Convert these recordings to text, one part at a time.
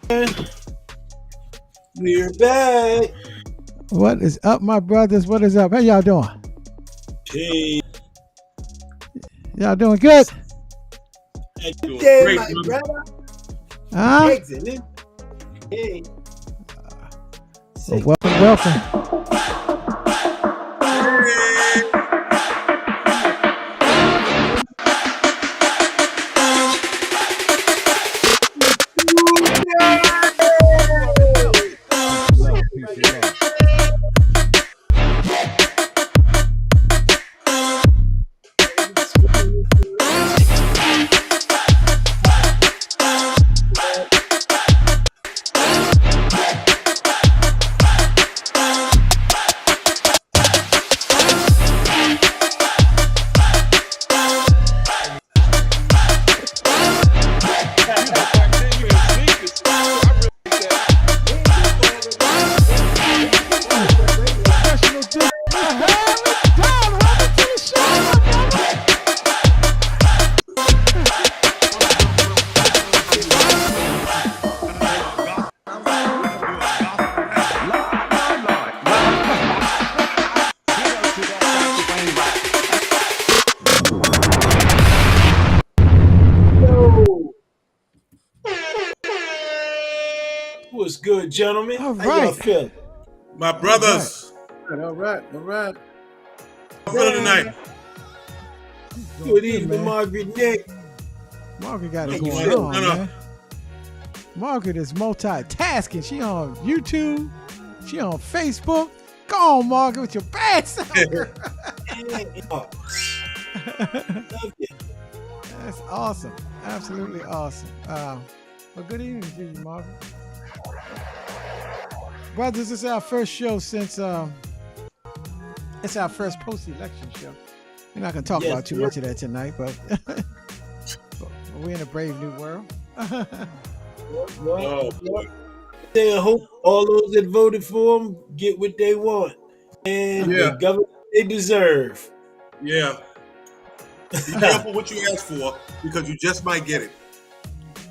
We're back. What is up, my brothers? What is up? How y'all doing? Hey, Y'all doing good? hey, my brother. Huh? Excellent. Hey. Well, welcome. What's good, gentlemen? All How y'all right. feeling? My brothers, All right. how feeling tonight? Good evening, Margaret Nick. Margaret got it How you going feeling? on, man. Margaret is multitasking. She on YouTube. She on Facebook. Go on, Margaret, with your bad self. That's awesome. Absolutely awesome. Well, good evening to you, Margaret. Brothers, this is our first show since it's our first post-election show. We're not going to talk about too much of that tonight, but we're in a brave new world. Well, I hope all those that voted for them get what they want and the government they deserve. Yeah. Be careful what you ask for because you just might get it.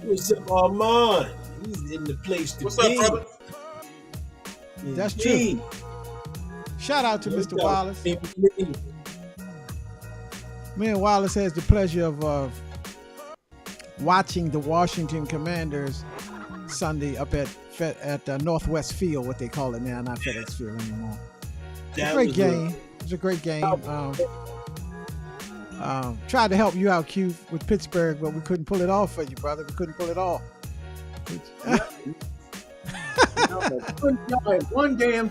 What's up, Armand? He's in the place to What's be. up, brother? That's true. Shout out to Mr. Wallace. Me and Wallace has the pleasure of watching the Washington Commanders Sunday up at Northwest Field, what they call it now, not FedEx Field anymore. It's a great game. It was a great game. Tried to help you out, Q, with Pittsburgh, but we couldn't pull it off for you, brother. We couldn't pull it off. One damn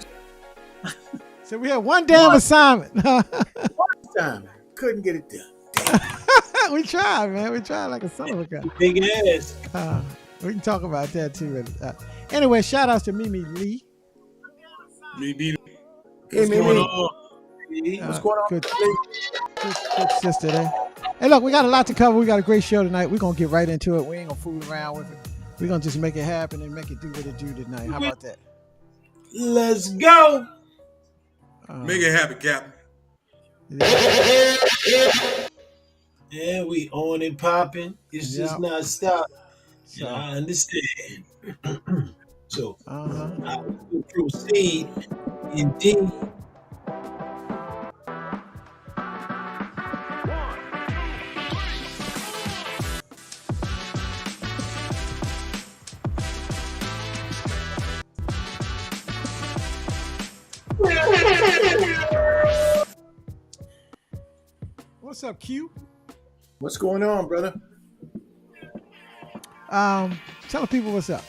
So we had one damn assignment. time. Couldn't get it done. We tried, man. We tried like a son of a gun. Big ass. We can talk about that too. Anyway, shout outs to Mimi Lee. What's going on? What's going on? Good sister there. Hey, look, we got a lot to cover. We got a great show tonight. We're going to get right into it. We ain't going to fool around with it. We're going to just make it happen and make it do what it do tonight. How about that? Let's go. Make it happen, Captain. Yeah, we on and popping. It's just not stopping. So, I understand. So, I will proceed indeed. What's up, Q? What's going on, brother? Tell the people what's up.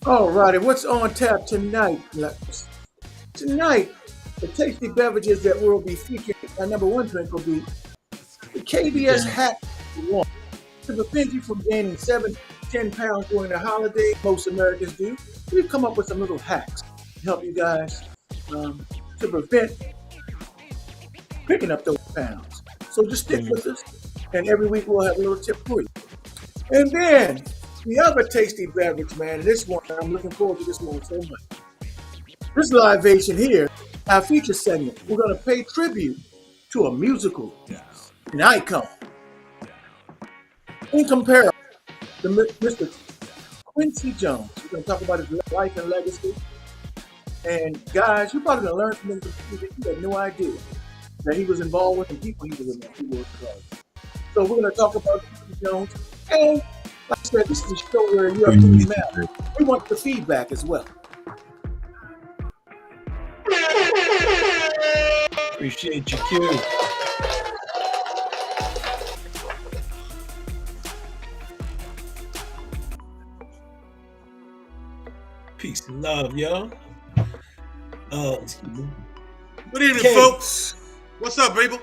All righty, what's on tap tonight? Tonight, the tasty beverages that we'll be featuring, our number one drink will be the KBS Hack One. To prevent you from gaining 7 to 10 pounds during the holiday, most Americans do, we've come up with some little hacks to help you guys to prevent picking up those pounds. So just stick with us, and every week we'll have a little tip for you. And then the other tasty beverage, man, and this one, I'm looking forward to this one so much. This libation here, our feature segment, we're going to pay tribute to a musical, an icon. Incomparable, Mr. Quincy Jones. We're going to talk about his life and legacy. And guys, you're probably going to learn from him that you had no idea that he was involved with and people he was involved with. So we're going to talk about Quincy Jones. And like I said, this is a show where you're up to the matter. We want the feedback as well. Appreciate you, Q. Peace and love, y'all. Good evening, folks. What's up, people?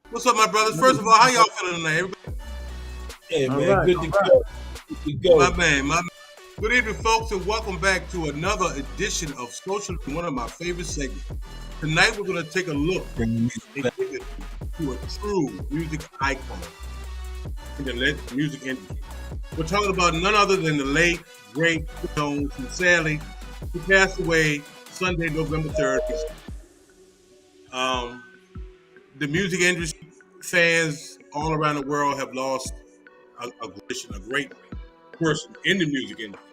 What's up, my brothers? First of all, how y'all feeling tonight? Everybody? Hey, man, right, good to go. Good to go. My man. Good evening, folks, and welcome back to another edition of Social, one of my favorite segments. Tonight, we're going to take a look to a true music icon in the music industry. We're talking about none other than the late, great Jones, who sadly, who passed away Sunday, November 3rd. The music industry fans all around the world have lost a great person in the music industry.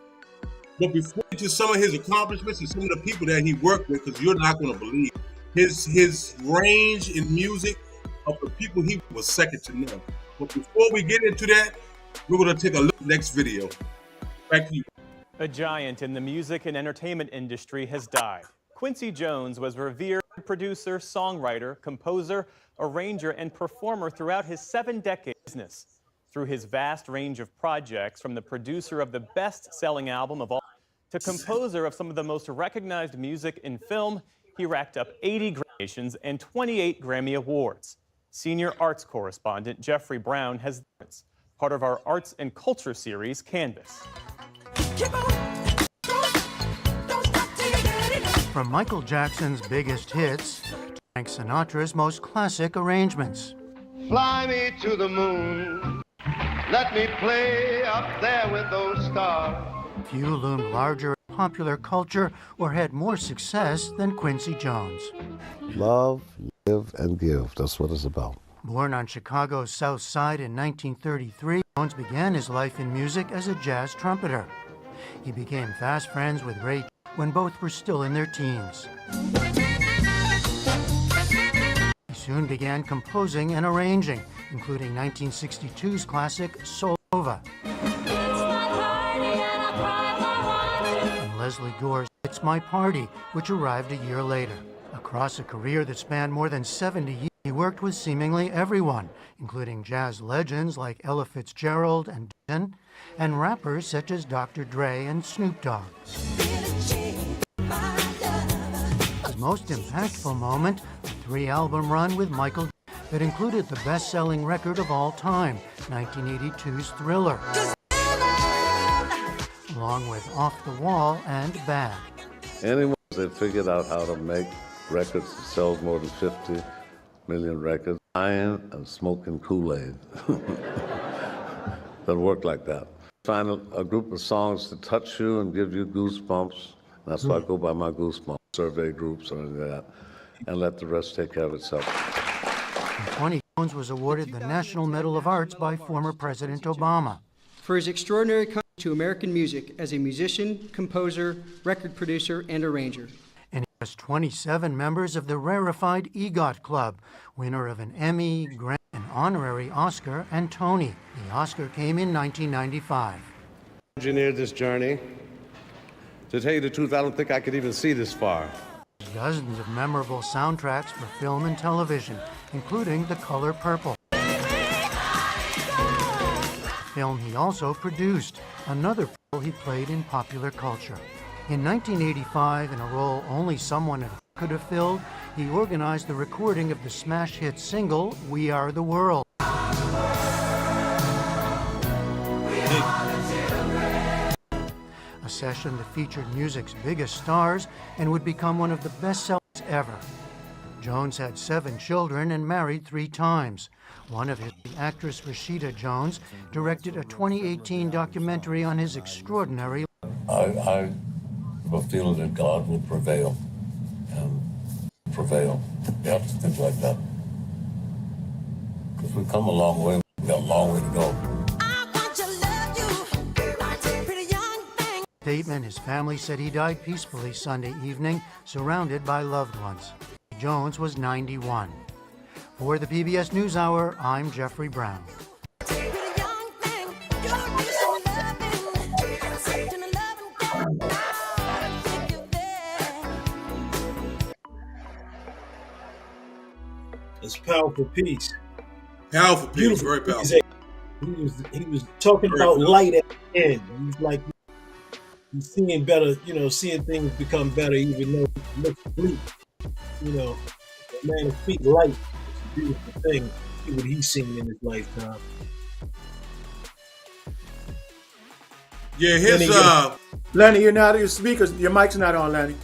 But before we get to some of his accomplishments and some of the people that he worked with, because you're not going to believe his range in music of the people he was second to none. But before we get into that, we're going to take a look at the next video. Back to you. A giant in the music and entertainment industry has died. Quincy Jones was revered producer, songwriter, composer, arranger, and performer throughout his 7-decade business. Through his vast range of projects, from the producer of the best-selling album of all to composer of some of the most recognized music in film, he racked up 80 Grammys and 28 Grammy Awards. Senior arts correspondent Jeffrey Brown has part of our arts and culture series, Canvas. From Michael Jackson's biggest hits to Frank Sinatra's most classic arrangements. Fly me to the moon, let me play up there with those stars. Few loomed larger in popular culture or had more success than Quincy Jones. Love, live, and give. That's what it's about. Born on Chicago's South Side in 1933, Jones began his life in music as a jazz trumpeter. He became fast friends with Ray when both were still in their teens. He soon began composing and arranging, including 1962's classic Soul Nova and Leslie Gore's It's My Party, which arrived a year later. Across a career that spanned more than 70 years, he worked with seemingly everyone, including jazz legends like Ella Fitzgerald and Dylan, and rappers such as Dr. Dre and Snoop Dogg. His most impactful moment, the 3-album run with Michael that included the best-selling record of all time, 1982's Thriller, along with Off the Wall and Bad. Anyone that figured out how to make records that sells more than 50 million records, dying and smoking Kool-Aid. Doesn't work like that. Find a group of songs to touch you and give you goosebumps. That's why I go by my goosebumps, survey groups or anything like that, and let the rest take care of itself. In 2020, Jones was awarded the National Medal of Arts by former President Obama. For his extraordinary contribution to American music as a musician, composer, record producer, and arranger. And he has 27 members of the rarefied EGOT Club, winner of an Emmy, Grammy, an honorary Oscar, and Tony. The Oscar came in 1995. Engineered this journey. To tell you the truth, I don't think I could even see this far. Dozens of memorable soundtracks for film and television, including The Color Purple. Film he also produced, another role he played in popular culture. In 1985, in a role only someone could have filled, he organized the recording of the smash hit single, We Are the World. A session that featured music's biggest stars and would become one of the best sellers ever. Jones had 7 children and married 3 times. One of his, the actress Rashida Jones, directed a 2018 documentary on his extraordinary life. I have a feeling that God will prevail and prevail. Yeah, things like that. Because we've come a long way. We've got a long way to go. I want to love you, pretty young statement, his family said he died peacefully Sunday evening, surrounded by loved ones. Jones was 91. For the PBS NewsHour, I'm Jeffrey Brown. It's a powerful piece. Powerful piece, very powerful. He was talking about light at the end. He's like, he's seeing better, seeing things become better, even though it looks bleak. A man of speak light. It's a beautiful thing. See what he's seen in his lifetime. Yeah, Lenny, you're not your speakers. Your mic's not on, Lenny.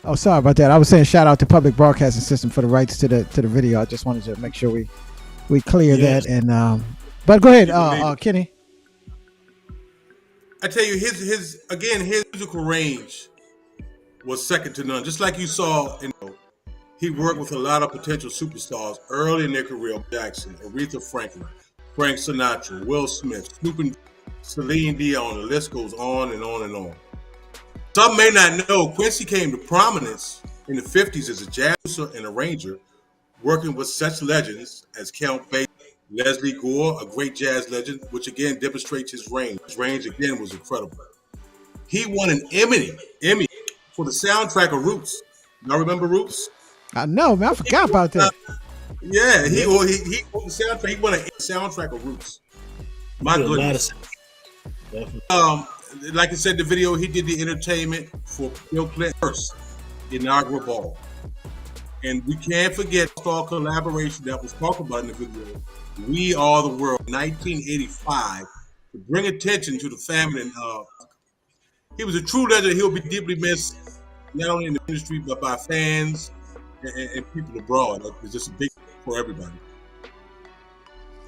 Oh, sorry about that. I was saying shout out to Public Broadcasting System for the rights to the video. I just wanted to make sure we clear that. And but go ahead, Kenny. I tell you, his musical range was second to none. Just like you saw, he worked with a lot of potential superstars early in their career: Jackson, Aretha Franklin, Frank Sinatra, Will Smith, Snoop and Celine Dion. The list goes on and on and on. Some may not know Quincy came to prominence in the 50s as a jazz producer and arranger, working with such legends as Count Basie, Leslie Gore, a great jazz legend, which again demonstrates his range. His range again was incredible. He won an Emmy for the soundtrack of Roots. Y'all remember Roots? I know, man. I forgot about that. Yeah, he won the soundtrack. He won a soundtrack of Roots. My goodness. Like I said, the video, he did the entertainment for Bill Clinton's first inaugural ball. And we can't forget the star collaboration that was talked about in the video, We Are the World, 1985, to bring attention to the family. And he was a true legend. He'll be deeply missed, not only in the industry, but by fans and people abroad. It's just a big for everybody.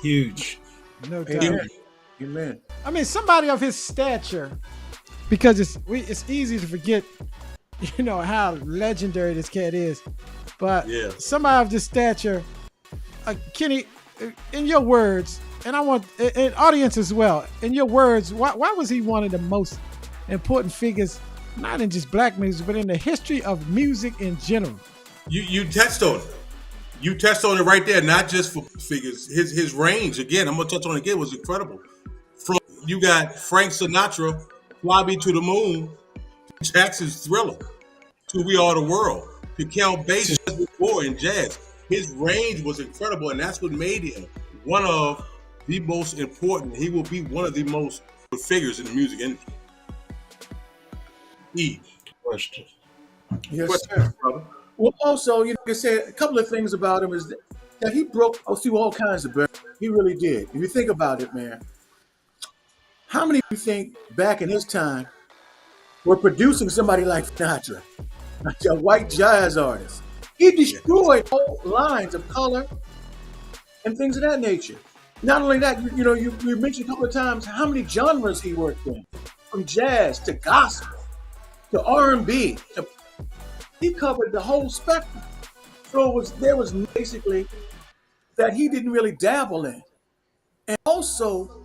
Huge. No doubt. Amen. I mean, somebody of his stature, because it's easy to forget, how legendary this cat is. But somebody of this stature, Kenny, in your words, and I want an audience as well, in your words, why was he one of the most important figures, not in just black music, but in the history of music in general? You touched on it. You touched on it right there, not just for figures. His range, again, I'm going to touch on it again, was incredible. You got Frank Sinatra, Fly Me to the Moon, Jackson's Thriller, to We Are the World, to Count Basie before in jazz. His range was incredible, and that's what made him one of the most important. He will be one of the most figures in the music industry. Question. Yes, sir. Brother. Well, also, like I said, a couple of things about him is that he broke through all kinds of barriers. He really did. If you think about it, man, how many of you think back in his time were producing somebody like Sinatra, like a white jazz artist? He destroyed whole lines of color and things of that nature. Not only that, you mentioned a couple of times how many genres he worked in, from jazz to gospel to R&B. He covered the whole spectrum. So there was basically that he didn't really dabble in, and also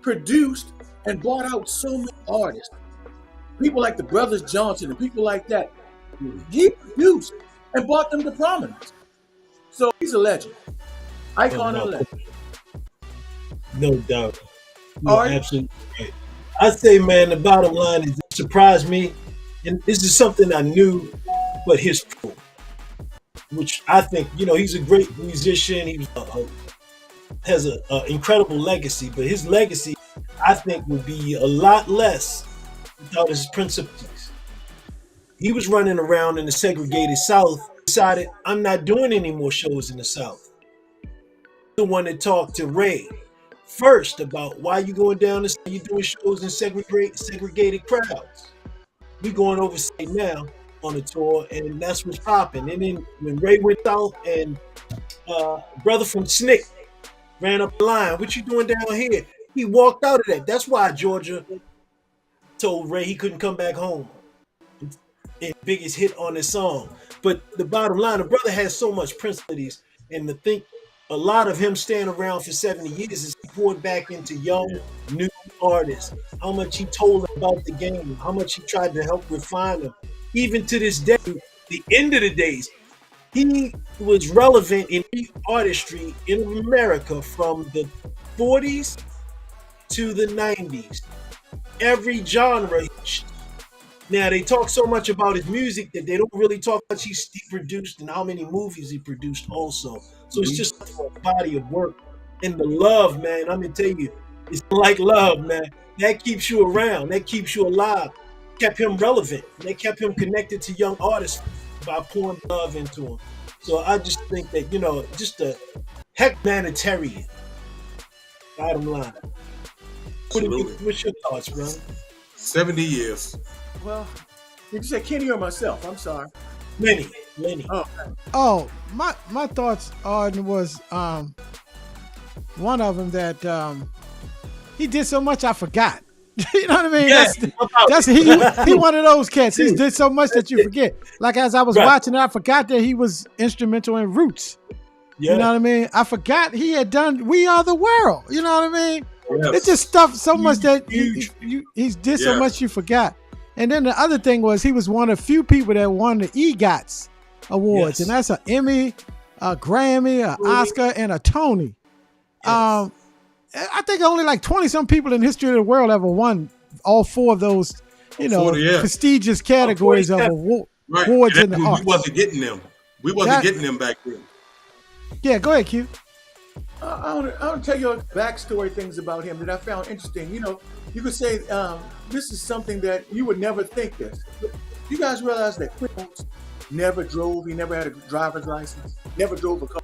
produced and brought out so many artists, people like the Brothers Johnson and people like that. He produced and brought them to prominence. So he's a legend, icon and legend. No doubt. You're absolutely right. I say, man, the bottom line is it surprised me, and this is something I knew, but his tool, which I think, he's a great musician. He has an incredible legacy, but his legacy, I think, would be a lot less without his principles. He was running around in the segregated South, decided, I'm not doing any more shows in the South. The one that talked to Ray first about why you going down this, you doing shows in segregated crowds. We going overseas now on a tour, and that's what's popping. And then when Ray went south and brother from SNCC ran up the line, what you doing down here? He walked out of that. That's why Georgia told Ray he couldn't come back home. His biggest hit on this song. But the bottom line, the brother has so much principles, and to think a lot of him staying around for 70 years is poured back into young, new artists, how much he told them about the game, how much he tried to help refine them. Even to this day, the end of the days, he was relevant in artistry in America from the 40s to the 90s. Every genre. Now, they talk so much about his music that they don't really talk much he produced and how many movies he produced also. So it's just a body of work. And the love, man, I'm going to tell you, it's like love, man. That keeps you around. That keeps you alive. Kept him relevant. They kept him connected to young artists by pouring love into him. So I just think that, just a heck humanitarian. Bottom line. What's your thoughts, bro? 70 years. Well, did you say Kenny or myself? I'm sorry. Lenny. Oh, my thoughts on was one of them that he did so much I forgot. You know what I mean? Yeah, that's he one of those cats. He did so much that you forget. Like as I was watching it, I forgot that he was instrumental in Roots. Yeah. You know what I mean? I forgot he had done We Are the World. You know what I mean? Yes. It's just stuff so much that he did so much you forgot. And then the other thing was he was one of few people that won the EGOTs awards, and that's an Emmy, a Grammy, an Oscar, and a Tony. Yes. I think only like 20-some people in the history of the world ever won all four of those, prestigious categories of awards in the arts. We wasn't getting them. We wasn't getting them back then. Yeah, go ahead, Q. I want to tell you backstory things about him that I found interesting. You could say this is something that you would never think this. You guys realize that Quincy never drove. He never had a driver's license. Never drove a car.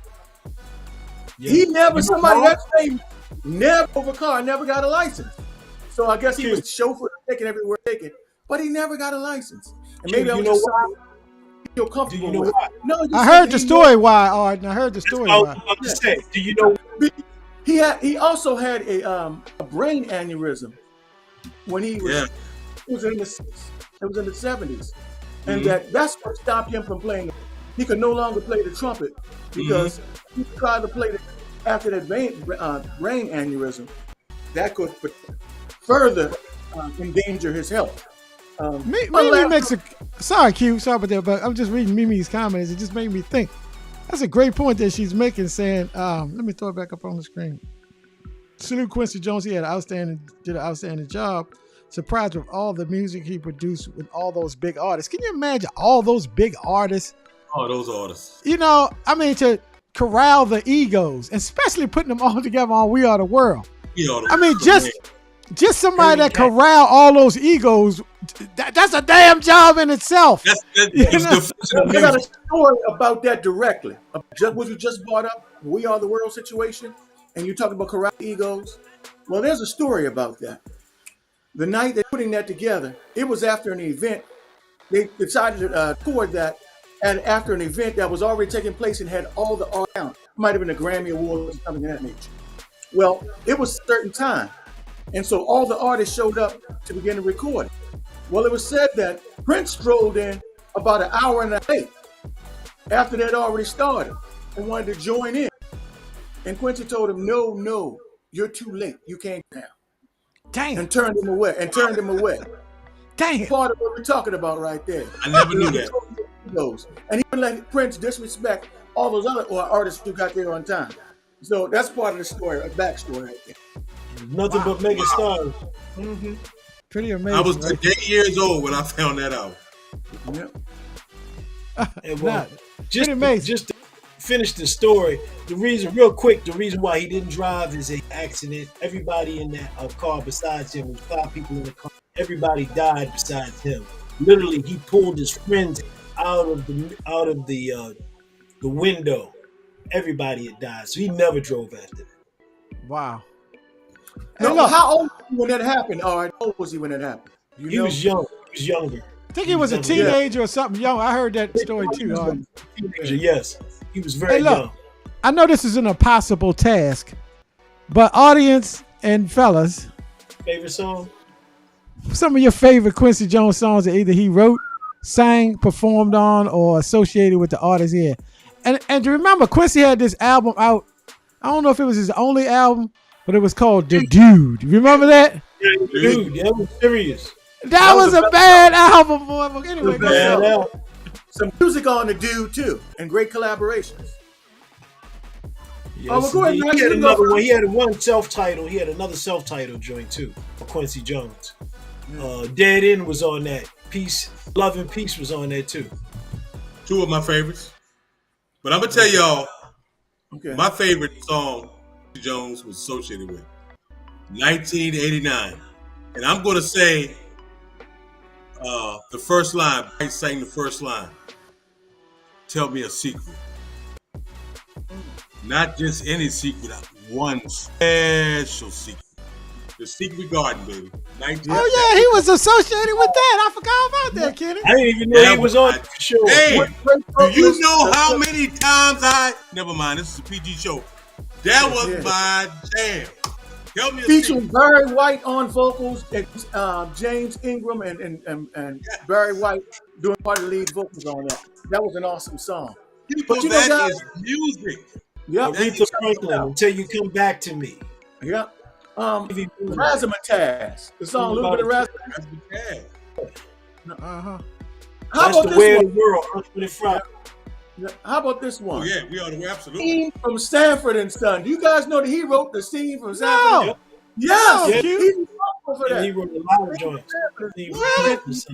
Yeah. He never, somebody that name, never drove a car, never got a license. So I guess he was chauffeur taking everywhere taking, but he never got a license. And maybe I'm just feel comfortable with it. No, I heard the story why, Art. I heard the story why. Do you know? He also had a brain aneurysm when he was it was in the 70s, and that's what stopped him from playing. He could no longer play the trumpet because he tried to play it after that brain aneurysm. That could further endanger his health. Mimi makes a sorry, Q, sorry about that, but I'm just reading Mimi's comments. It just made me think. That's a great point that she's making, saying, let me throw it back up on the screen. Salute Quincy Jones. He did an outstanding job. Surprised with all the music he produced with all those big artists. Can you imagine all those big artists? Oh, those artists. To corral the egos, especially putting them all together on We Are the World. Just somebody that corral all those egos, that's a damn job in itself. I got a story about that directly. What you just brought up, We Are the World situation, and you talking about corral egos. Well, there's a story about that. The night they're putting that together, it was after an event. They decided to record that after an event that was already taking place and had all the art down. It might have been a Grammy Award or something of that nature. Well, it was a certain time. And so all the artists showed up to begin to record it. Well, it was said that Prince strolled in about an hour and a half late after that already started and wanted to join in. And Quincy told him, no, you're too late. You can't now. Damn. And turned him away. Damn. Part of what we're talking about right there. I never knew that. And he would let Prince disrespect all those other artists who got there on time. So that's part of the story, a backstory right there. Nothing but mega stars. Mm-hmm. Pretty amazing. I was 8 years old when I found that out. Yep. Just to finish the story, the reason why he didn't drive is an accident. Everybody in that car besides him, was 5 people in the car. Everybody died besides him. Literally, he pulled his friends out of the window. Everybody had died, so he never drove after that. Wow. Now, how old was he when that happened? How old was he when that happened? He was young. He was younger. I think he was a teenager or something young. I heard that story too. Teenager, yes. He was very young. I know this is an impossible task, but audience and fellas, favorite song? Some of your favorite Quincy Jones songs that either he wrote, sang, performed on, or associated with the artist here. And to remember, Quincy had this album out. I don't know if it was his only album, but it was called The Dude. You remember that? Dude, that was serious. That was a bad album, boy. But anyway, go ahead. Some music on the dude too, and great collaborations. Yes, go ahead, man. he had another one. He had one self-title. He had another self-titled joint too. Quincy Jones. Dead End was on that. Peace, Love and Peace was on that too. Two of my favorites. But I'm gonna tell y'all, my favorite song Jones was associated with 1989, and I'm gonna say the first line. I sang the first line. Tell me a secret. Not just any secret, one special secret. The Secret Garden, baby. Oh yeah, he was associated with that. I forgot about that, Kenny. I didn't even know he was on the show. Hey, do you know how many times never mind, this is a PG show. That was my jam. Tell me featuring Barry White on vocals, and James Ingram and Barry White doing part of the lead vocals on that. That was an awesome song. But you know that is music. Yeah, Aretha Franklin, Until You Come Back to Me. Yeah. Razzmatazz. The song a little bit of Razzmatazz. How about the this way one? of the world, Earth, Wind and Fire. How about this one? Oh yeah, we are the way, absolutely. Theme from Sanford and Son. Do you guys know that he wrote the theme from Sanford? No. Yes. Yeah. He was responsible for that. He wrote a lot of joints. Go ahead. That's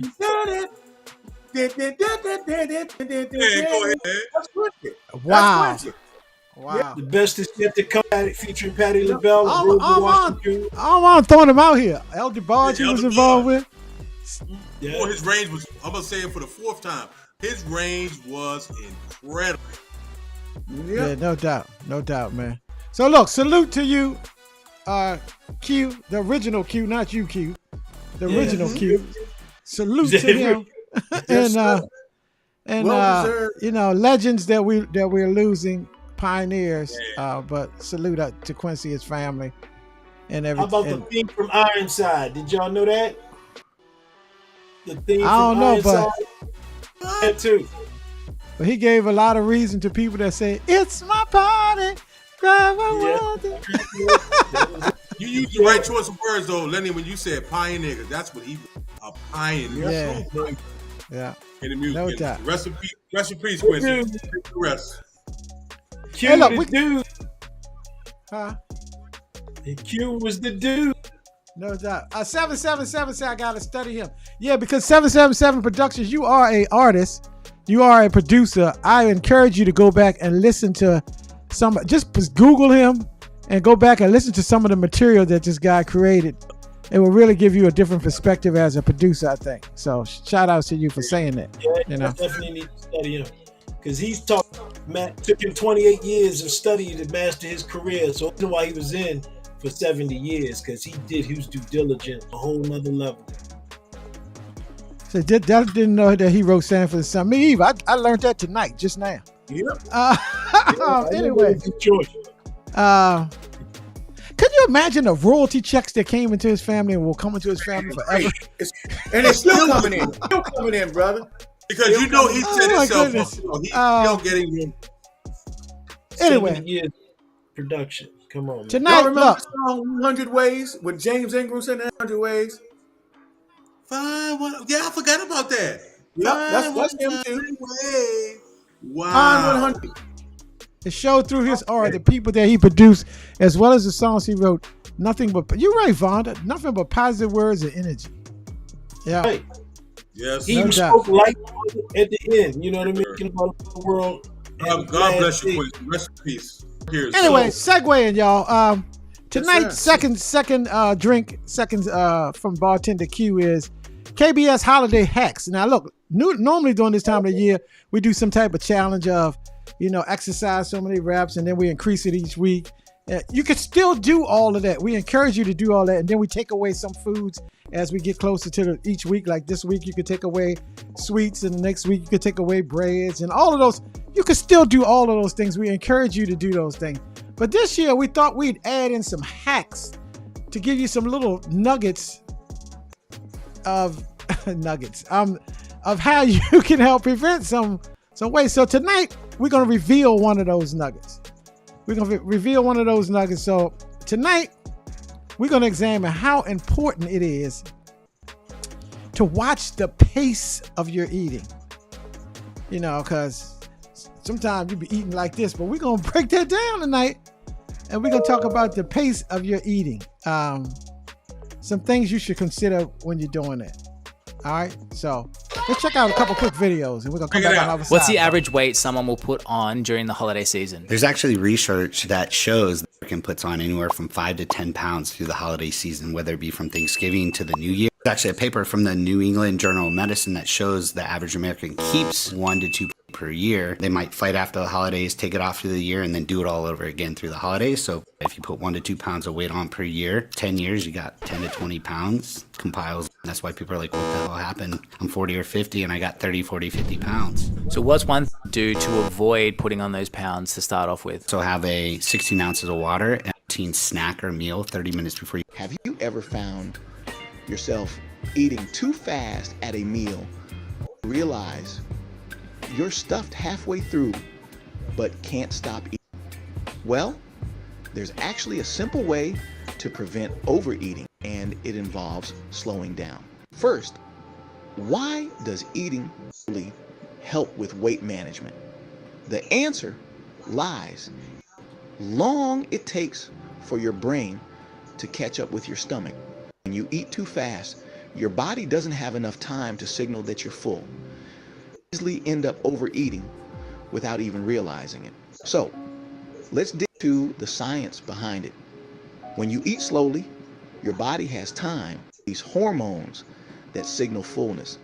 Quincy. Wow. Wow. The Best Is Yet to Come, featuring Patti LaBelle. I want to throw him out here. Elder Barge he was involved with. Boy, his range was, I'm going to say it for the fourth time, his range was incredible. Yeah, no doubt, man. So look, salute to you, Q, the original Q, not you, Q. The original Q. Salute to him. And legends that we're losing, pioneers. But salute to Quincy, his family, and everything. How about the theme from Ironside? Did y'all know that? The theme I don't from know, Ironside? but that too. But he gave a lot of reason to people that say it's my party. You used the right choice of words though, Lenny, when you said pioneer, because that's what he was, a pioneer. Yeah. In the music. No doubt. Rest in peace, Quincy. Rest. Q hey, look, the dude. Huh? Q was the dude. No doubt. 777 said I gotta study him. Yeah, because 777 Productions, you are an artist, you are a producer. I encourage you to go back and listen to just Google him and go back and listen to some of the material that this guy created. It will really give you a different perspective as a producer, I think. So shout out to you for saying that. Yeah, definitely need to study him. Because took him 28 years of study to master his career. So that's why he was in for 70 years, because he was due diligence a whole nother level. So didn't know that he wrote Sanford and Son. Me either. I learned that tonight, just now. Yep. Anyway. Could you imagine the royalty checks that came into his family and will come into his family forever? And it's still coming in. Still coming in, brother. Because you know he set himself up. He's still getting in. Anyway. 70 years production. Come on, man. Tonight, y'all remember the song 100 Ways with James Ingram saying 100 Ways? Yeah, I forgot about that. Yeah, that's him too. Wow. 100. It showed through his art, the people that he produced, as well as the songs he wrote. Nothing but, you're right, Vonda, nothing but positive words and energy. Yeah. Right. Yes. He spoke light at the end. You know what I mean? About the world. God bless you, Quincy. Rest in peace. Anyway, segueing, y'all. Tonight's second drink from Bartender Q is KBS Holiday Hacks. Now, look, normally during this time of the year, we do some type of challenge of, exercise so many reps, and then we increase it each week. You can still do all of that. We encourage you to do all that, and then we take away some foods as we get closer to each week. Like this week, you could take away sweets, and the next week, you could take away breads, and all of those. You can still do all of those things. We encourage you to do those things. But this year, we thought we'd add in some hacks to give you some little nuggets of how you can help prevent some ways. So tonight, we're going to reveal one of those nuggets. So tonight, we're going to examine how important it is to watch the pace of your eating. You know, because sometimes you be eating like this, but we're going to break that down tonight. And we're going to talk about the pace of your eating. Some things you should consider when you're doing it. All right. So let's check out a couple quick videos and we're going to come back on the other side. What's the average weight someone will put on during the holiday season? There's actually research that shows that American puts on anywhere from 5 to 10 pounds through the holiday season, whether it be from Thanksgiving to the New Year. There's actually a paper from the New England Journal of Medicine that shows the average American keeps 1 to 2 per year. They might fight after the holidays, take it off through the year, and then do it all over again through the holidays. So if you put 1 to 2 pounds of weight on per year, 10 years, you got 10 to 20 pounds compiles. That's why people are like, what the hell happened? I'm 40 or 50 and I got 30, 40, 50 pounds. So what's one thing to do to avoid putting on those pounds to start off with? So have a 16 ounces of water and a routine snack or meal 30 minutes before you. Have you ever found yourself eating too fast at a meal? Realize you're stuffed halfway through, but can't stop eating. Well, there's actually a simple way to prevent overeating, and it involves slowing down. First, why does eating slowly help with weight management? The answer lies long it takes for your brain to catch up with your stomach. When you eat too fast, your body doesn't have enough time to signal that you're full. Easily end up overeating without even realizing it. So let's dig to the science behind it. When you eat slowly, your body has time to release hormones that signal fullness.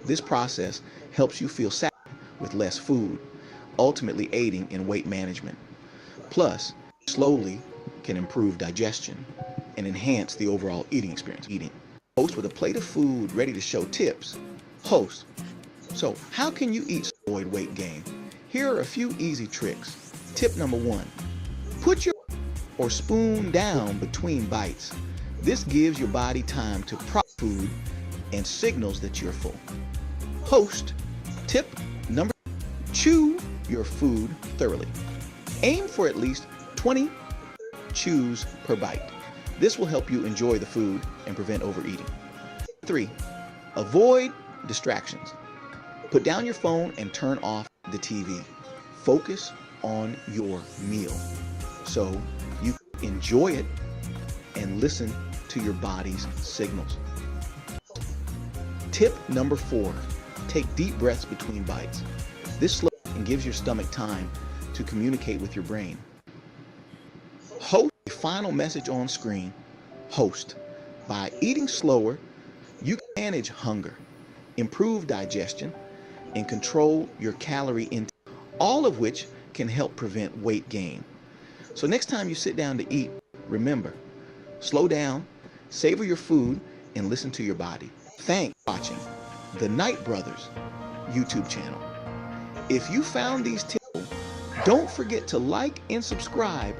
This process helps you feel satisfied with less food, ultimately aiding in weight management. Plus, slowly can improve digestion and enhance the overall eating experience. Host with a plate of food ready to show tips. Host. So how can you eat to avoid weight gain? Here are a few easy tricks. Tip number 1, put your or spoon down between bites. This gives your body time to process food and signals that you're full. Host. Tip number 2, chew your food thoroughly. Aim for at least 20 chews per bite. This will help you enjoy the food and prevent overeating. 3, avoid distractions. Put down your phone and turn off the TV. Focus on your meal so you enjoy it and listen to your body's signals. Tip number 4, take deep breaths between bites. This slows and gives your stomach time to communicate with your brain. Host a final message on screen. Host. By eating slower, you can manage hunger, improve digestion, and control your calorie intake, all of which can help prevent weight gain. So next time you sit down to eat, remember, slow down, savor your food, and listen to your body. Thanks for watching the Knight Brothers YouTube channel. If you found these tips, don't forget to like and subscribe.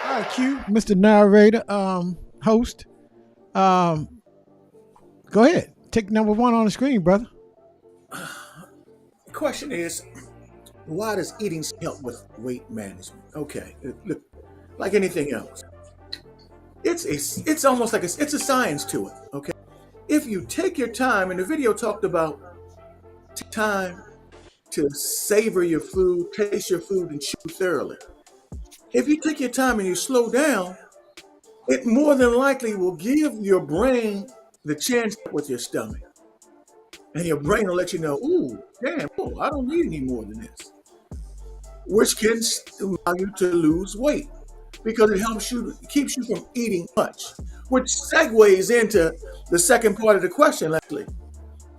All right, Q, Mr. Narrator, host. Go ahead. Take number 1 on the screen, brother. The question is, why does eating help with weight management? Okay, look, like anything else, it's almost like it's a science to it. Okay, if you take your time, and the video talked about time to savor your food, taste your food, and chew thoroughly. If you take your time and you slow down, it more than likely will give your brain the chance with your stomach. And your brain will let you know, ooh, damn, I don't need any more than this. Which can allow you to lose weight because it helps you, keeps you from eating much, which segues into the second part of the question, Leslie.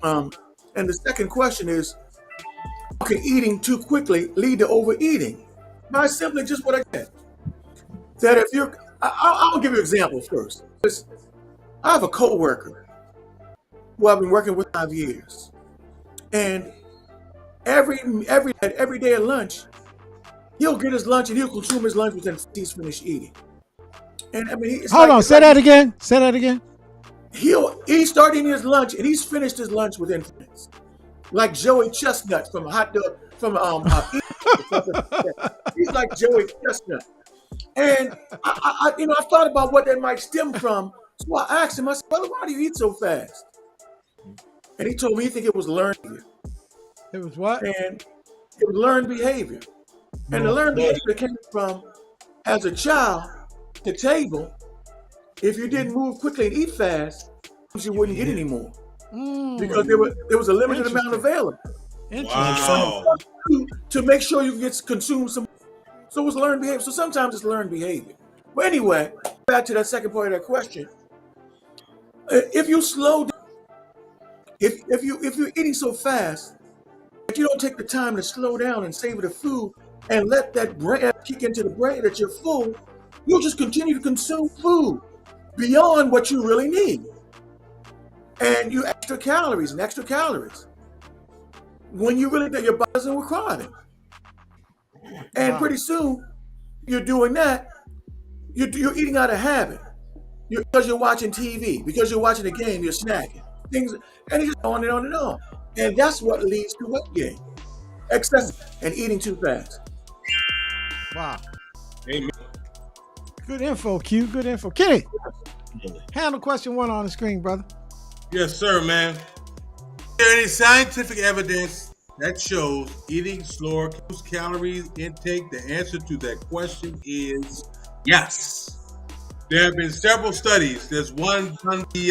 And the second question is, how can eating too quickly lead to overeating? By simply just what I said. That if you're, I'll give you an example first. I have a coworker who I've been working with 5 years, and every day at lunch, he'll get his lunch and he'll consume his lunch within he's finished eating. And I mean, hold on, say that again. Say that again. He's starting his lunch and he's finished his lunch within minutes, like Joey Chestnut from Hot Dog from He's like Joey Chestnut. And I thought about what that might stem from. So I asked him, I said, "Brother, why do you eat so fast?" And he told me he think it was learned behavior. It was what? And it was learned behavior. And the learned behavior came from, as a child, the table, if you didn't move quickly and eat fast, you wouldn't get any more. Because there was a limited amount available. Wow. To make sure you can consume some. So it was learned behavior. So sometimes it's learned behavior. But anyway, back to that second part of that question. If you slow down, if you're eating so fast, if you don't take the time to slow down and savor the food and let that brain kick into the brain that you're full, you'll just continue to consume food beyond what you really need. And you extra calories when you really your body doesn't require them. And pretty soon you're doing that. You're eating out of habit. Because you're watching TV, because you're watching a game, you're snacking. Things, and it's just on and on and on. And that's what leads to weight gain. Excessive and eating too fast. Wow. Amen. Good info, Q. Good info. Kenny, handle question 1 on the screen, brother. Yes, sir, man. Is there any scientific evidence that shows eating slower kills calories intake? The answer to that question is yes. There have been several studies. There's one on the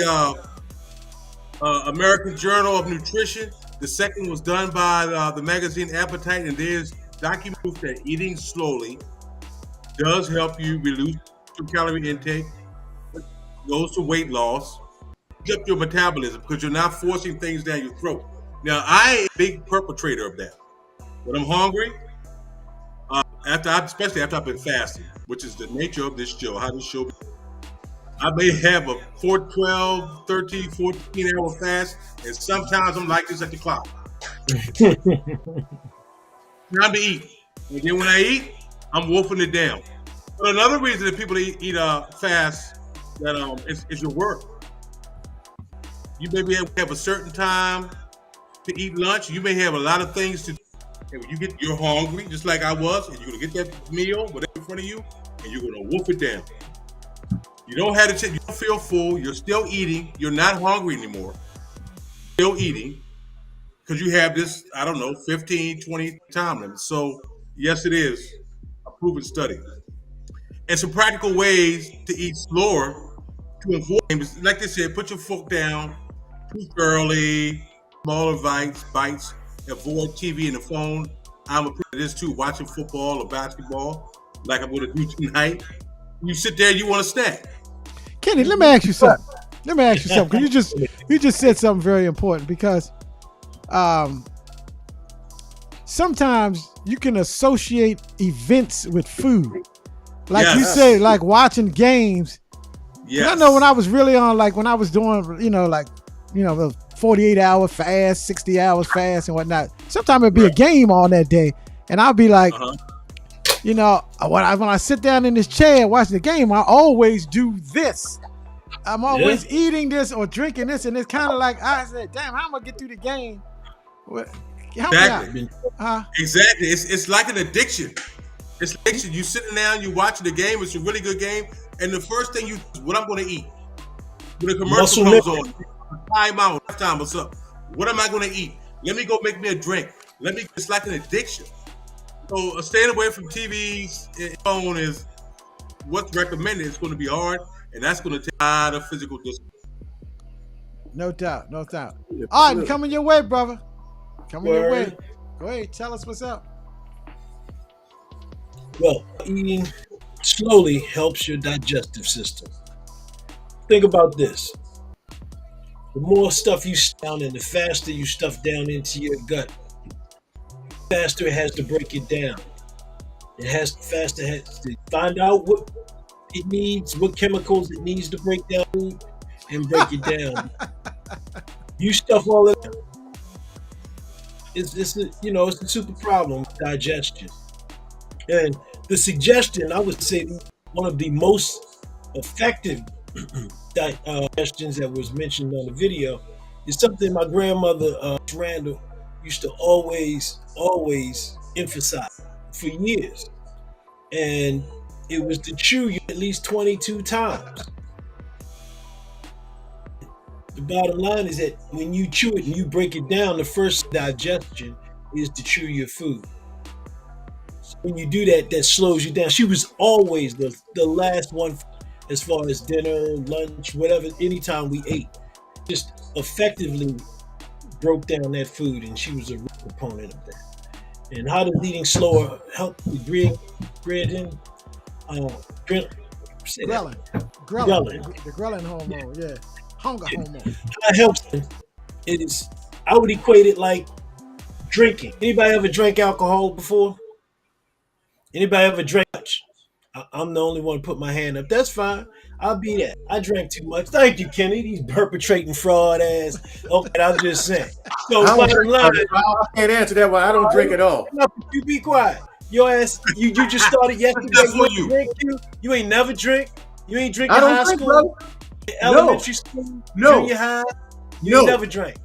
American Journal of Nutrition. The second was done by the magazine Appetite, and there's documented proof that eating slowly does help you reduce your calorie intake, goes to weight loss, up your metabolism because you're not forcing things down your throat. Now, I am a big perpetrator of that. When I'm hungry, especially after I've been fasting, which is the nature of this show, how this show, I may have a 12, 13, 14-hour fast, and sometimes I'm like this at the clock. Time to eat. And then when I eat, I'm wolfing it down. But another reason that people eat fast that is your work. You may have a certain time to eat lunch. You may have a lot of things to do. And when you're hungry, just like I was, and you're gonna get that meal, whatever in front of you, and you're gonna wolf it down. You don't have to. You don't feel full. You're still eating. You're not hungry anymore. Still eating because you have this, 15, 20 time limit. So yes, it is a proven study. And some practical ways to eat slower to avoid, like they said, put your fork down too early, smaller bites, avoid TV and the phone. I'm a part of this too, watching football or basketball, like I'm going to do tonight. You sit there, you want a snack. Kenny, let me ask you something. Because you just said something very important because sometimes you can associate events with food. Like you say, like watching games. Yeah. I know when I was really on, like when I was doing, 48-hour fast, 60 hours fast and whatnot. Sometimes it'd be a game on that day. And I'll be like, when I sit down in this chair and watch the game, I always do this. I'm always eating this or drinking this. And it's kind of like, I said, damn, how am I going to get through the game? Exactly. Exactly. It's like an addiction. It's addiction. You sitting down, you watching the game. It's a really good game. And the first thing what I'm going to eat. When the commercial comes on, time out, halftime, what's up? What am I going to eat? Let me go make me a drink. It's like an addiction. So staying away from TVs and phone is what's recommended. It's going to be hard, and that's going to take a lot of physical discipline. No doubt. All right, coming your way, brother. Coming your way. Go ahead, tell us what's up. Well, eating slowly helps your digestive system. Think about this. The more stuff you stuff down and the faster you stuff down into your gut, the faster it has to break it down. It has to find out what it needs, what chemicals it needs to break down food and break it down. You stuff all of that. It's a super problem with digestion. And the suggestion, I would say, one of the most effective suggestions that was mentioned on the video is something my grandmother, Randall, used to always emphasize. for years, and it was to chew you at least 22 times. The bottom line is that when you chew it and you break it down, the first digestion is to chew your food. So when you do that, that slows you down. She was always the last one as far as dinner, lunch, whatever, anytime we ate. Just effectively broke down that food, and she was a real proponent of that. And how does eating slower help the ghrelin? Ghrelin. The ghrelin hormone, yeah. Hunger hormone. That helps them. It is, I would equate it like drinking. Anybody ever drank alcohol before? Anybody ever drank much? I'm the only one to put my hand up. That's fine. I'll be that. I drank too much. Thank you, Kenny. These perpetrating fraud ass. Okay, I'm just saying. So bottom line, I can't answer that one. I don't drink at all. You be quiet. Your ass, you just started yesterday. You ain't never drink. You ain't drink in high school, elementary school, junior high. You ain't never drank.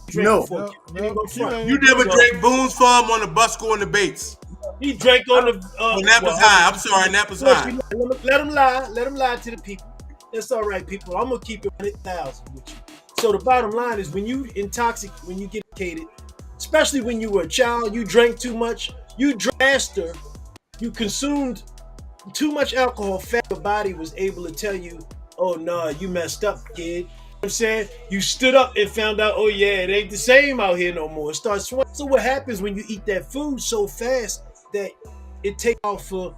You never drank Boone's Farm on the bus going to Bates. He drank on the Napa's High. I'm sorry, Napa's High. Let him lie. Let him lie to the people. That's all right, people. I'm gonna keep it 100,000 with you. So the bottom line is, when you get intoxicated, especially when you were a child, you drank too much. You consumed too much alcohol. Your body was able to tell you, "Oh no, you messed up, kid." I'm saying, you stood up and found out, oh yeah, it ain't the same out here no more. It starts sweating. So what happens when you eat that food so fast that it takes off for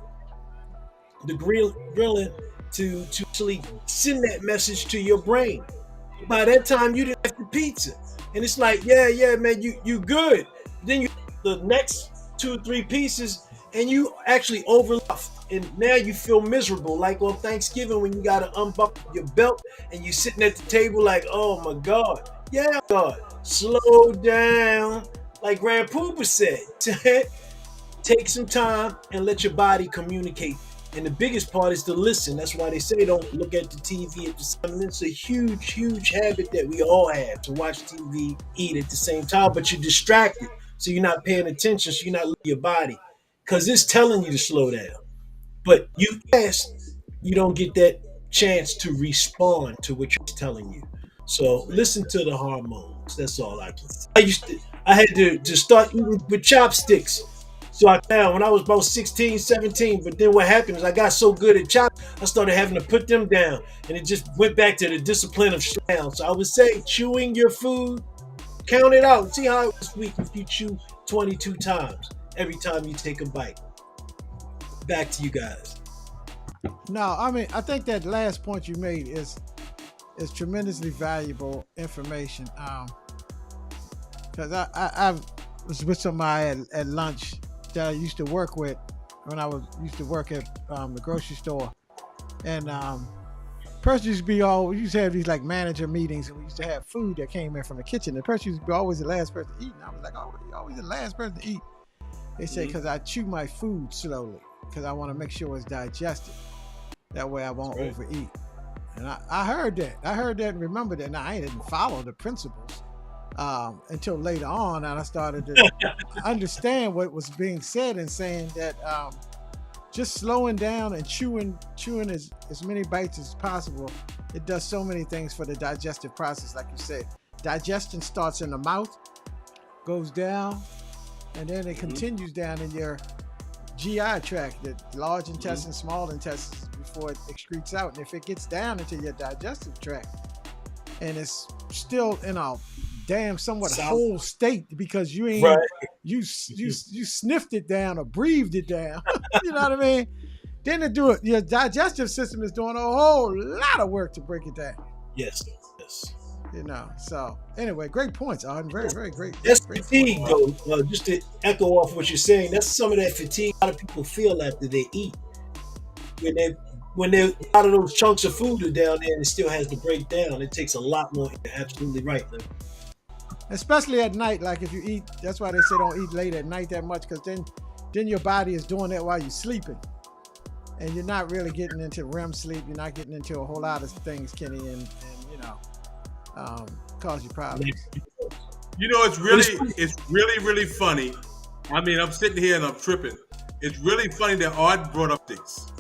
the ghrelin to actually send that message to your brain? By that time, you didn't have the pizza, and it's like, yeah, man, you good. Then you the next 2-3 pieces, and you actually overstuffed, and now you feel miserable. Like on Thanksgiving when you gotta unbuckle your belt and you sitting at the table like, oh my God, yeah, God, slow down. Like Grand Poopa said, take some time and let your body communicate. And the biggest part is to listen. That's why they say don't look at the TV at the same time. It's a huge, huge habit that we all have, to watch TV, eat at the same time, but you're distracted. So you're not paying attention, so you're not looking at your body, because it's telling you to slow down. But you don't get that chance to respond to what it's telling you. So listen to the hormones. That's all I can say. I had to start eating with chopsticks. So when I was about 16, 17, but then what happened is I got so good at chop, I started having to put them down, and it just went back to the discipline of sound. So I would say, chewing your food, count it out. See how it was weak if you chew 22 times every time you take a bite. Back to you guys. No, I mean, I think that last point you made is tremendously valuable information. Because I was with somebody at lunch that I used to work with when I used to work at the grocery store, and person used to have these like manager meetings, and we used to have food that came in from the kitchen. The person used to be always the last person to eat, and I was like, oh, you're always the last person to eat. They say, because I chew my food slowly, because I want to make sure it's digested. That way I won't overeat. And I heard that. And remembered that. Now, I didn't follow the principles until later on, and I started to understand what was being said, and saying that just slowing down and chewing as many bites as possible, it does so many things for the digestive process. Like you said, digestion starts in the mouth, goes down, and then it continues down in your GI tract, the large intestine, small intestines, before it excretes out. And if it gets down into your digestive tract and it's still in a damn somewhat whole state, because you ain't you sniffed it down or breathed it down, you know what I mean? Then your digestive system is doing a whole lot of work to break it down. Yes. You know, so anyway, great points, Arden. Very, very great. That's great fatigue, though. Just to echo off what you're saying, that's some of that fatigue a lot of people feel after they eat. When a lot of those chunks of food are down there and it still has to break down, it takes a lot more. You're absolutely right, man. Especially at night, like if you eat, that's why they say don't eat late at night that much, because then your body is doing that while you're sleeping. And you're not really getting into REM sleep. You're not getting into a whole lot of things, Kenny, and you know, cause you problems. You know, it's really, really funny. I mean, I'm sitting here and I'm tripping. It's really funny that Art brought up this.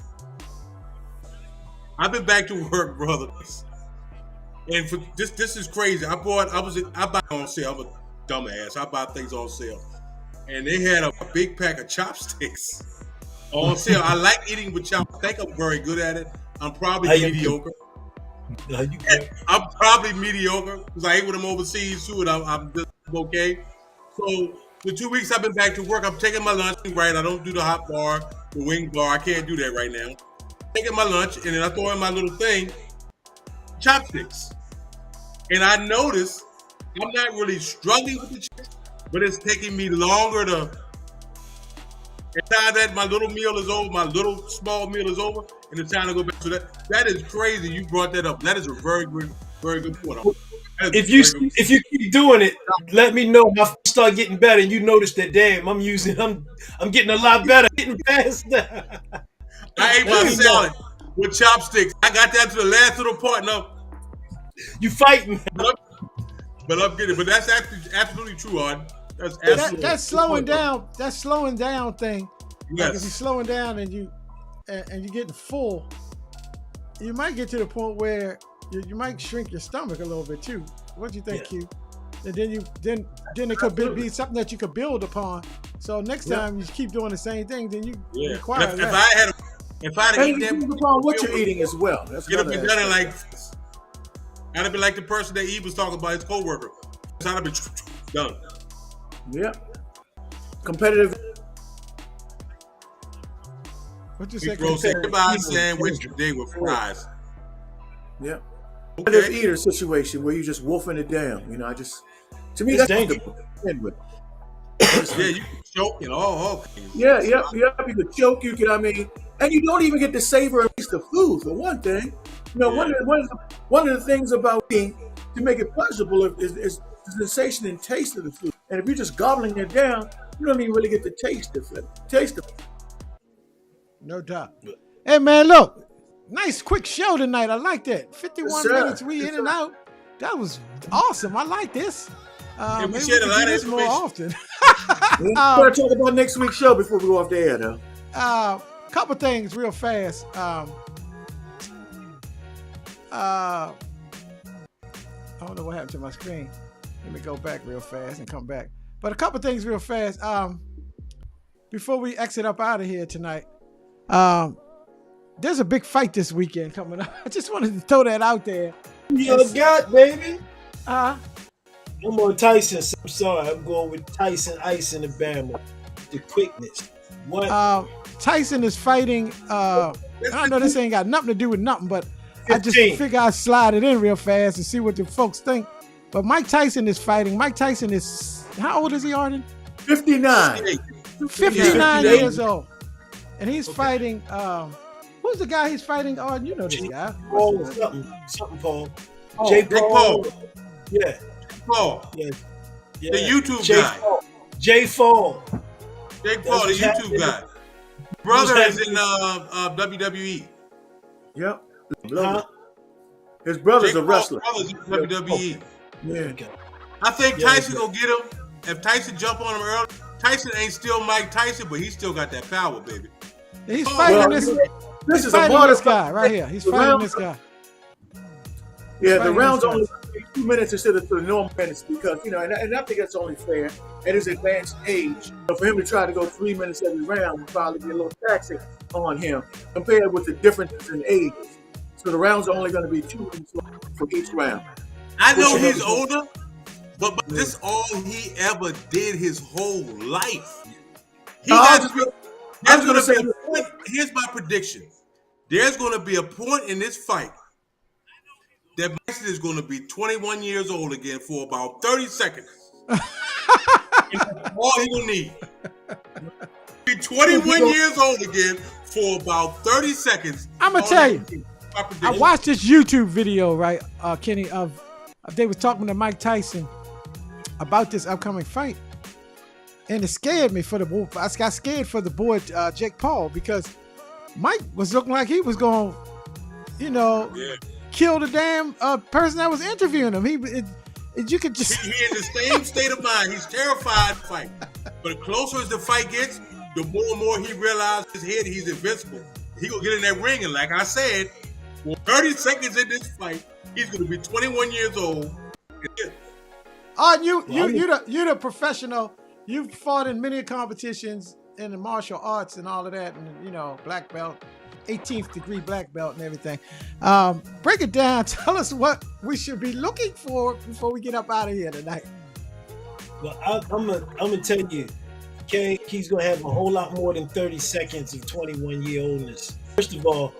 I've been back to work, brothers, and for this is crazy. I buy on sale. I'm a dumbass. I buy things on sale, and they had a big pack of chopsticks on sale. I like eating with chopsticks. I think I'm very good at it. I'm probably mediocre. I'm probably mediocre because I ate with them overseas too, and I'm just okay. So the 2 weeks I've been back to work, I'm taking my lunch. Right, I don't do the hot bar, the wing bar. I can't do that right now. Taking my lunch, and then I throw in my little thing, chopsticks. And I notice I'm not really struggling with the chips, but it's taking me longer to. And now that my little meal is over, my little small meal is over, and it's time to go back. So that is crazy. You brought that up. That is a very good point. If you keep doing it, let me know. If I start getting better, and you notice that, damn, I'm getting a lot better, getting faster. I ate my salad with chopsticks. I got that to the last little part. No, you fighting, but I'm getting. But that's absolutely true, Art. That's absolutely that's slowing down. That slowing down thing. Yes. Like if you're slowing down and you're getting full, you might get to the point where you might shrink your stomach a little bit too. What do you think, Q? And then it could be something that you could build upon. So next time you keep doing the same thing, then you require that. If I had eaten that, upon what you're eating as well. That's it'd be done like. I'd have been like the person that Eve was talking about, his coworker. I'd have been done. Yeah. Competitive. What you say? Say goodbye sandwich today with fries. Yeah. Competitive eater situation where you just wolfing it down. You know, to me that's dangerous. Yeah, you can choke and all things. Yeah. You can choke. You can. And you don't even get to savor at least the food for one thing. You know, one of the things about eating to make it pleasurable is the sensation and taste of the food. And if you're just gobbling it down, you don't even really get the taste of it. No doubt. Hey man, look, nice quick show tonight. I like that. 51 minutes, we in and out. That was awesome. I like this. We maybe shared we a can lot do of this more often. We're going to talk about next week's show before we go off the air, though. Couple things real fast. I don't know what happened to my screen. Let me go back real fast and come back. But a couple things real fast. Before we exit up out of here tonight, there's a big fight this weekend coming up. I just wanted to throw that out there. You got, baby. I'm on Tyson. I'm sorry. I'm going with Tyson Ice in the Bama. The quickness. What? Tyson is fighting. I know this ain't got nothing to do with nothing, but 15. I just figure I'd slide it in real fast and see what the folks think. But Mike Tyson is fighting. Mike Tyson is, how old is he, Arden? 59. 59 years old. And he's fighting, who's the guy he's fighting, Arden? You know this guy. Paul, something Paul. Jake Paul. Yeah. Paul. Yeah. The YouTube guy. Jay Paul. Jake Paul, the YouTube guy. Brother is in WWE. Yep. His brother's a wrestler. Brother's in WWE. Yeah. I think Tyson will get him. If Tyson jump on him early, Tyson ain't still Mike Tyson, but he still got that power, baby. He's fighting this guy right here. He's fighting this guy. Yeah, the round's only 2 minutes instead of the normal minutes because, and I think that's only fair at his advanced age. But for him to try to go 3 minutes every round would probably be a little taxing on him compared with the differences in ages. So the rounds are only going to be 2 minutes for each round. I know he's older, but this all he ever did his whole life. Here's my prediction. There's going to be a point in this fight that Tyson is going to be 21 years old again for about 30 seconds. And that's all he will need. Be 21 years old again for about 30 seconds. I'm going to tell you, I watched this YouTube video, right, Kenny, of they was talking to Mike Tyson about this upcoming fight. And it scared me for the boy. I got scared for the boy, Jake Paul, because Mike was looking like he was going, kill the damn person that was interviewing him. You could just. He in the same state of mind. He's terrified to fight. But the closer as the fight gets, the more and more he realizes his head, he's invincible. He gonna get in that ring, and like I said, for 30 seconds in this fight, he's gonna be 21 years old. You're the professional. You've fought in many competitions in the martial arts and all of that, and black belt, 18th degree black belt and everything. Break it down. Tell us what we should be looking for before we get up out of here tonight. Well, I'm gonna tell you, okay, he's gonna have a whole lot more than 30 seconds of 21-year-oldness. First of all,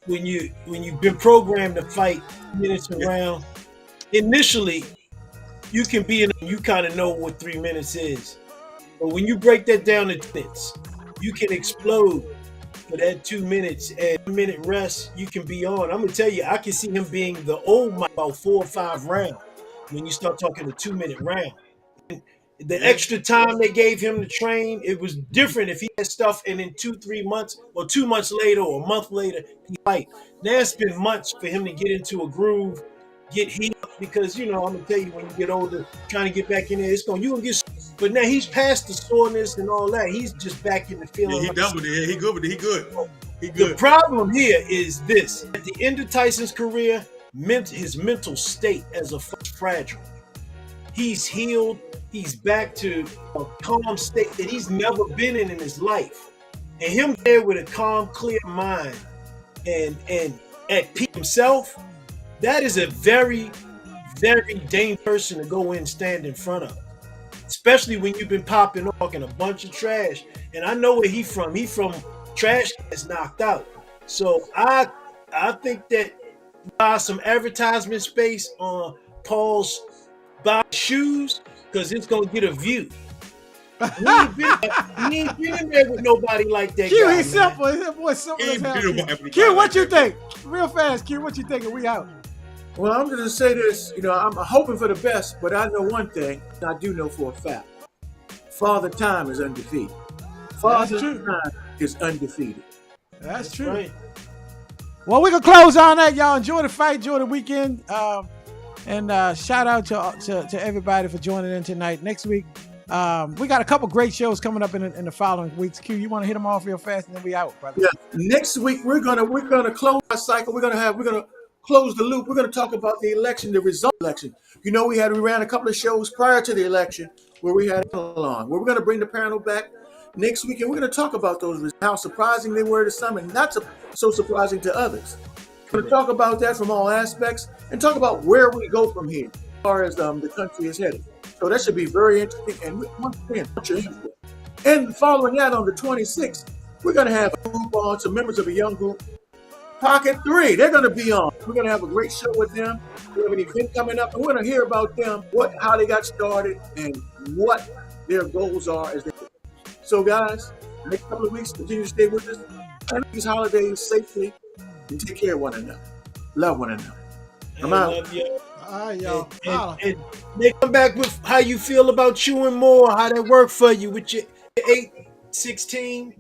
when you've been programmed to fight minutes around, initially you can be in, you kind of know what 3 minutes is. But when you break that down to minutes, you can explode for that 2 minutes, and 1 minute rest, you can be on. I'm gonna tell you, I can see him being the old Mike about 4 or 5 rounds when you start talking a 2 minute round. The extra time they gave him to train, it was different if he had stuff and in 2-3 months or 2 months later or a month later he fight. Now it's been months for him to get into a groove, get heat up, because I'm gonna tell you, when you get older, trying to get back in there, you gonna get. But now he's past the soreness and all that. He's just back in the feeling. Yeah, he done with it. He good with it. He good. The problem here is this: at the end of Tyson's career, his mental state as a fragile. He's healed. He's back to a calm state that he's never been in his life. And him there with a calm, clear mind and at peace himself, that is a very, very dangerous person to go in and stand in front of. Especially when you've been popping, talking a bunch of trash. And I know where he's from. He's from trash that's knocked out. So I think that buy some advertisement space on Paul's shoes, because it's gonna get a view. He ain't been in there with nobody like that. Q, guy, he's man. simple. His boy simple as hell. Q, what you think? Real fast, Q, what you thinking? We out. Well, I'm going to say this. I'm hoping for the best, but I know one thing. I do know for a fact. Father Time is undefeated. Father Time is undefeated. That's true. Right. Well, we're going to close on that, y'all. Enjoy the fight. Enjoy the weekend. And shout out to everybody for joining in tonight. Next week, we got a couple great shows coming up in the following weeks. Q, you want to hit them off real fast, and then we out, brother. Yeah. Next week we're gonna close our cycle. We're gonna close the loop. We're gonna talk about the election, the result of the election. We ran a couple of shows prior to the election where we had on. Where we're gonna bring the panel back next week, and we're gonna talk about those results, how surprising they were to some, and not so surprising to others. We're gonna talk about that from all aspects, and talk about where we go from here, as far as the country is headed. So that should be very interesting. And once again, put your input. And following that, on the 26th, we're going to have a group on, some members of a young group, Pocket 3. They're going to be on. We're going to have a great show with them. We have an event coming up, and we're going to hear about them, how they got started, and what their goals are as they go. So, guys, next couple of weeks, continue to stay with us. And these holidays safely, and take care of one another. Love one another. I'm out. Love you. All right, y'all. And they come back with how you feel about chewing more, how that worked for you with your 8-16.